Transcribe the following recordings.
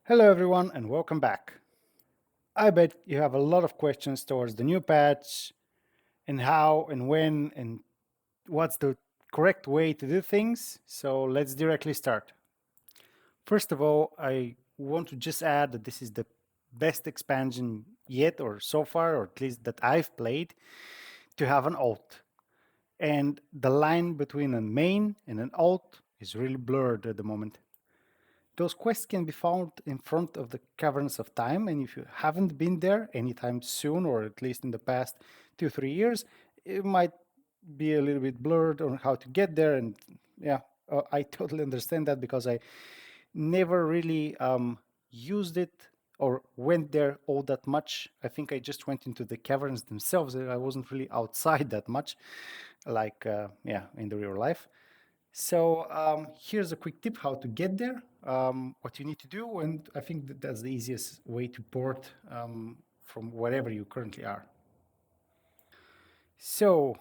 Hello everyone and welcome back. I bet you have a lot of questions towards the new patch and how and when and what's the correct way to do things. So let's directly start. First of all, I want to just add that this is the best expansion yet or so far, or at least that I've played, to have an alt. And the line between a main and an alt is really blurred at the moment. Those quests can be found in front of the Caverns of Time, and if you haven't been there anytime soon, or at least in the past 2-3 years, it might be a little bit blurred on how to get there. And yeah, I totally understand that because I never really used it or went there all that much. I think I just went into the caverns themselves. I wasn't really outside that much, like yeah, in the real life. So here's a quick tip how to get there, what you need to do, and I think that's the easiest way to port from wherever you currently are. So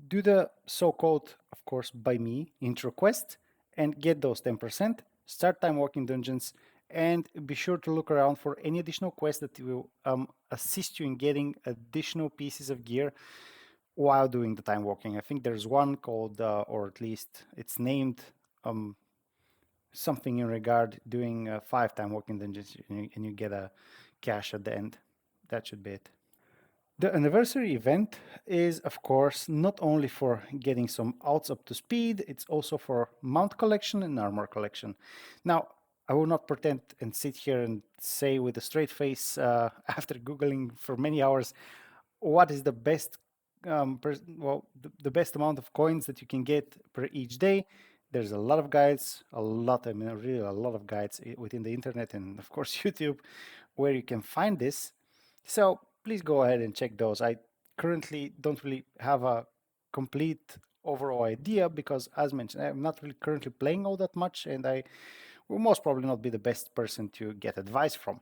do the so-called, of course, by me intro quest and get those 10%, start time walking dungeons, and be sure to look around for any additional quests that will assist you in getting additional pieces of gear while doing the time walking. I think there's one called, or at least it's named um, something in regard doing 5 time walking dungeons and you get a cash at the end. That should be it. The anniversary event is, of course, not only for getting some alts up to speed, it's also for mount collection and armor collection. Now, I will not pretend and sit here and say with a straight face after Googling for many hours what is the best the best amount of coins that you can get per each day. There's a lot of guides, I mean, really a lot of guides within the internet and of course YouTube where you can find this. So please go ahead and check those. I currently don't really have a complete overall idea because, as mentioned, I'm not really currently playing all that much, and I will most probably not be the best person to get advice from.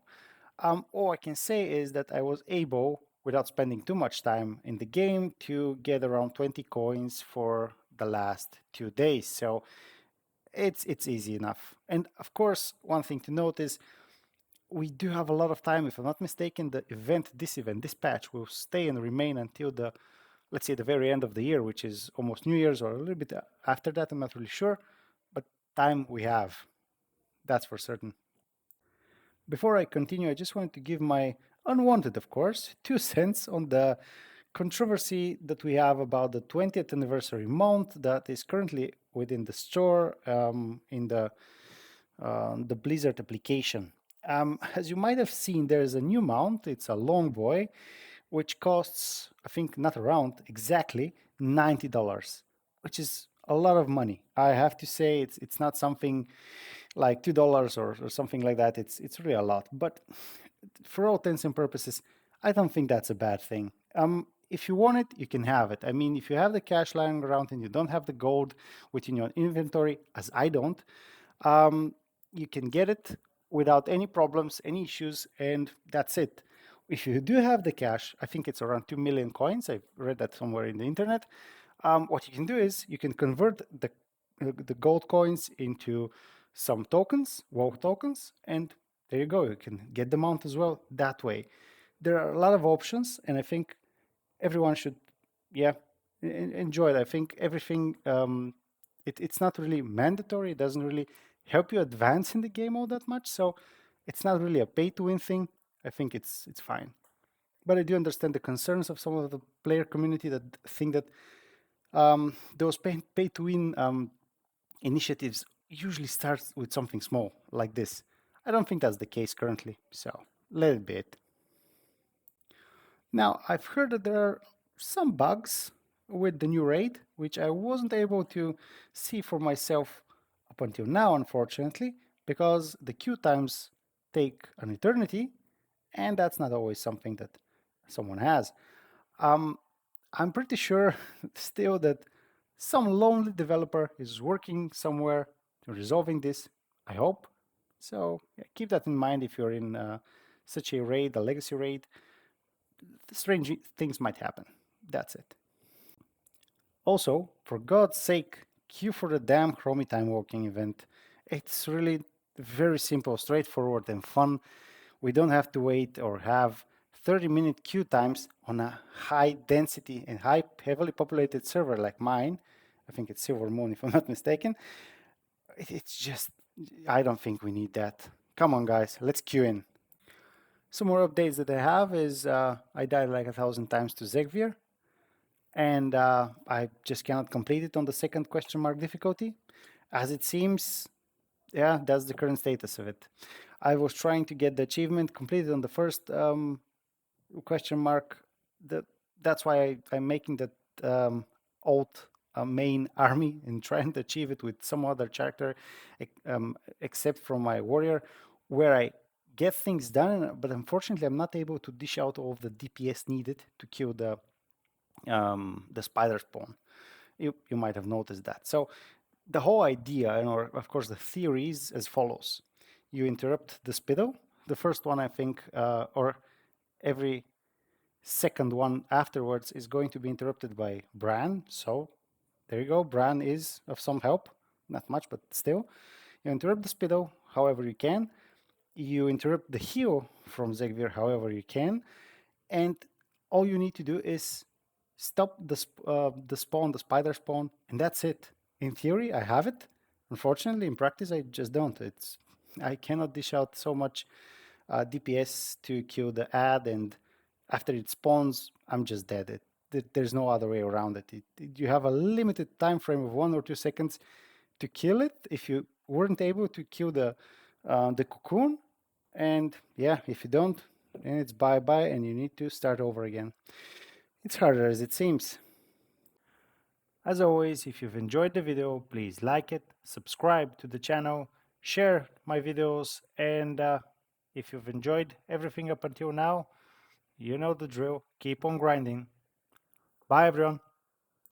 All I can say is that I was able, without spending too much time in the game, to get around 20 coins for the last 2 days. So it's easy enough. And of course, one thing to note is we do have a lot of time. If I'm not mistaken, this patch will stay and remain until the, let's say, the very end of the year, which is almost New Year's or a little bit after that. I'm not really sure, but time we have. That's for certain. Before I continue, I just wanted to give my unwanted, of course, 2 cents on the controversy that we have about the 20th anniversary mount that is currently within the store in the Blizzard application. As you might have seen, there is a new mount. It's a long boy, which costs, I think, not around exactly $90, which is a lot of money. I have to say, it's not something like $2 or something like that. It's really a lot. But for all intents and purposes, I don't think that's a bad thing. If you want it, you can have it. I mean, if you have the cash lying around and you don't have the gold within your inventory, as I don't, um, you can get it without any problems, any issues, and that's it. If you do have the cash, I think it's around 2 million coins. I've read that somewhere in the internet. What you can do is you can convert the gold coins into some tokens, WoW tokens, and there you go. You can get the mount as well that way. There are a lot of options, and I think everyone should, yeah, enjoy it. I think everything, it's not really mandatory. It doesn't really help you advance in the game all that much. So it's not really a pay to win thing. I think it's fine. But I do understand the concerns of some of the player community that think that those pay to win initiatives usually start with something small like this. I don't think that's the case currently. So let it be it. Now, I've heard that there are some bugs with the new raid, which I wasn't able to see for myself up until now, unfortunately, because the queue times take an eternity, and that's not always something that someone has. Um, I'm pretty sure still that some lonely developer is working somewhere to resolving this, I hope. So yeah, keep that in mind if you're in such a raid, a legacy raid. Strange things might happen. That's it. Also, for God's sake, queue for the damn Chromie Time Walking event. It's really very simple, straightforward, and fun. We don't have to wait or have 30-minute queue times on a high density and heavily populated server like mine. I think it's Silver Moon, if I'm not mistaken. It's just, I don't think we need that. Come on, guys, let's queue in. Some more updates that I have is I died like 1,000 times to Zek'Vir, and I just cannot complete it on the second question mark difficulty. As it seems, yeah, that's the current status of it. I was trying to get the achievement completed on the first question mark. That that's why I'm making that alt main army and trying to achieve it with some other character, except from my warrior, where I get things done. But unfortunately, I'm not able to dish out all of the DPS needed to kill the spider spawn. You might have noticed that. So the whole idea, and or of course the theory is as follows: you interrupt the spittle. The first one, I think, or every second one afterwards is going to be interrupted by Bran. So there you go. Bran is of some help, not much, but still. You interrupt the spittle however you can. You interrupt the heal from Zek'Vir however you can, and all you need to do is stop the spawn, the spider spawn, and that's it. In theory, I have it. Unfortunately, in practice, I just don't. I cannot dish out so much DPS to kill the ad, and after it spawns, I'm just dead. There's no other way around it. You have a limited time frame of 1 or 2 seconds to kill it if you weren't able to kill the cocoon, and yeah, if you don't, then it's bye bye, and you need to start over again. It's harder as it seems. As always, if you've enjoyed the video, please like it, subscribe to the channel, share my videos, and if you've enjoyed everything up until now, you know the drill. Keep on grinding. Bye, everyone.